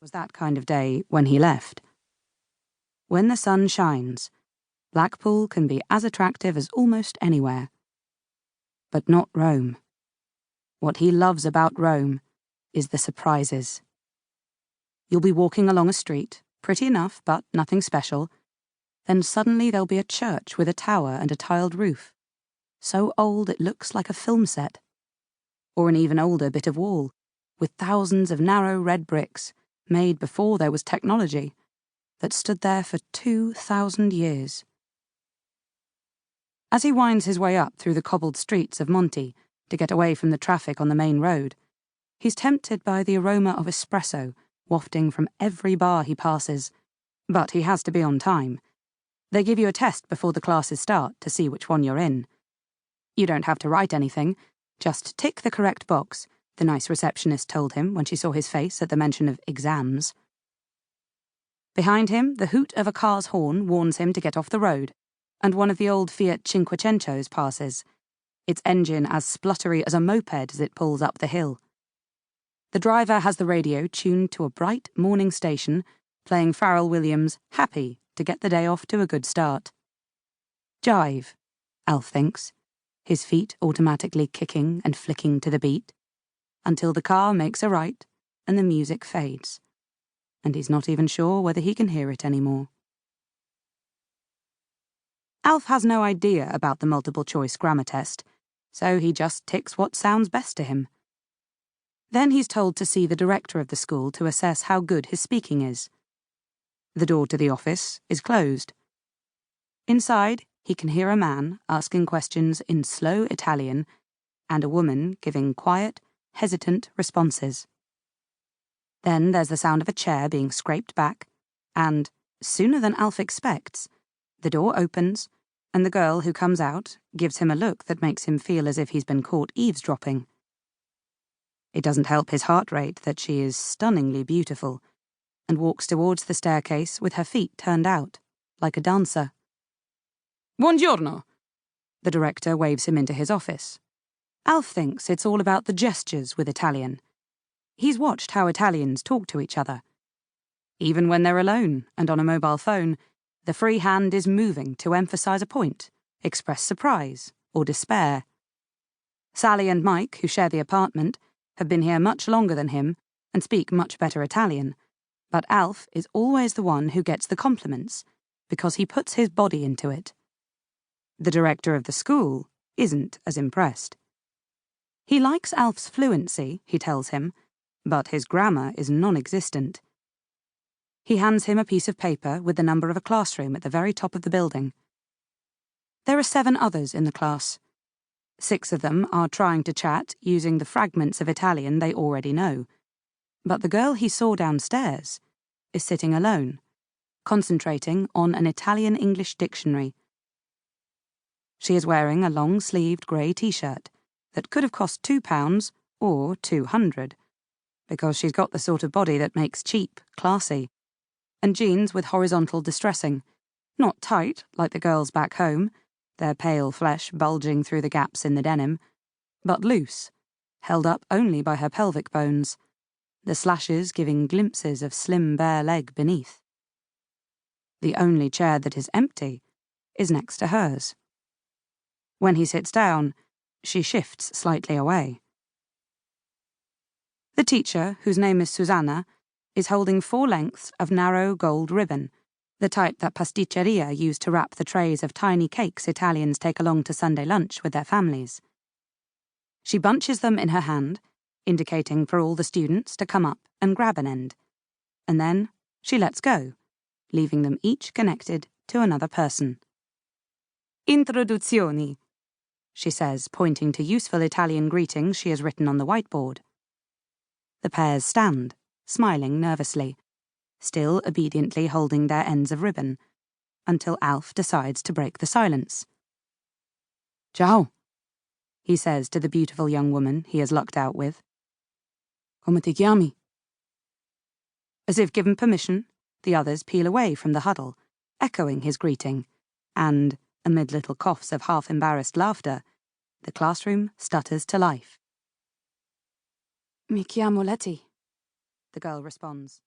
It was that kind of day when he left. When the sun shines, Blackpool can be as attractive as almost anywhere. But not Rome. What he loves about Rome is the surprises. You'll be walking along a street, pretty enough, but nothing special. Then suddenly there'll be a church with a tower and a tiled roof, so old it looks like a film set. Or an even older bit of wall, with thousands of narrow red bricks, made before there was technology, that stood there for 2,000 years. As he winds his way up through the cobbled streets of Monte to get away from the traffic on the main road, he's tempted by the aroma of espresso wafting from every bar he passes. But he has to be on time. They give you a test before the classes start to see which one you're in. You don't have to write anything, just tick the correct box, the nice receptionist told him when she saw his face at the mention of exams. Behind him, the hoot of a car's horn warns him to get off the road, and one of the old Fiat Cinquecentos passes, its engine as spluttery as a moped as it pulls up the hill. The driver has the radio tuned to a bright morning station, playing Pharrell Williams' Happy to get the day off to a good start. Jive, Alf thinks, his feet automatically kicking and flicking to the beat, until the car makes a right and the music fades, and he's not even sure whether he can hear it anymore. Alf has no idea about the multiple-choice grammar test, so he just ticks what sounds best to him. Then he's told to see the director of the school to assess how good his speaking is. The door to the office is closed. Inside, he can hear a man asking questions in slow Italian and a woman giving quiet, hesitant responses. Then there's the sound of a chair being scraped back, and, sooner than Alf expects, the door opens, and the girl who comes out gives him a look that makes him feel as if he's been caught eavesdropping. It doesn't help his heart rate that she is stunningly beautiful, and walks towards the staircase with her feet turned out, like a dancer. Buongiorno! The director waves him into his office. Alf thinks it's all about the gestures with Italian. He's watched how Italians talk to each other. Even when they're alone and on a mobile phone, the free hand is moving to emphasize a point, express surprise or despair. Sally and Mike, who share the apartment, have been here much longer than him and speak much better Italian, but Alf is always the one who gets the compliments because he puts his body into it. The director of the school isn't as impressed. He likes Alf's fluency, he tells him, but his grammar is non-existent. He hands him a piece of paper with the number of a classroom at the very top of the building. There are 7 others in the class. 6 of them are trying to chat using the fragments of Italian they already know. But the girl he saw downstairs is sitting alone, concentrating on an Italian-English dictionary. She is wearing a long-sleeved grey t-shirt that could have cost £2 or 200, because she's got the sort of body that makes cheap classy, and jeans with horizontal distressing, not tight like the girls back home, their pale flesh bulging through the gaps in the denim, but loose, held up only by her pelvic bones, the slashes giving glimpses of slim bare leg beneath. The only chair that is empty is next to hers. When he sits down, she shifts slightly away. The teacher, whose name is Susanna, is holding 4 lengths of narrow gold ribbon, the type that pasticceria use to wrap the trays of tiny cakes Italians take along to Sunday lunch with their families. She bunches them in her hand, indicating for all the students to come up and grab an end, and then she lets go, leaving them each connected to another person. Introduzioni, she says, pointing to useful Italian greetings she has written on the whiteboard. The pairs stand, smiling nervously, still obediently holding their ends of ribbon, until Alf decides to break the silence. Ciao, he says to the beautiful young woman he has lucked out with. Come ti chiami? As if given permission, the others peel away from the huddle, echoing his greeting, and, amid little coughs of half-embarrassed laughter, the classroom stutters to life. Mi chiamo Letty, the girl responds.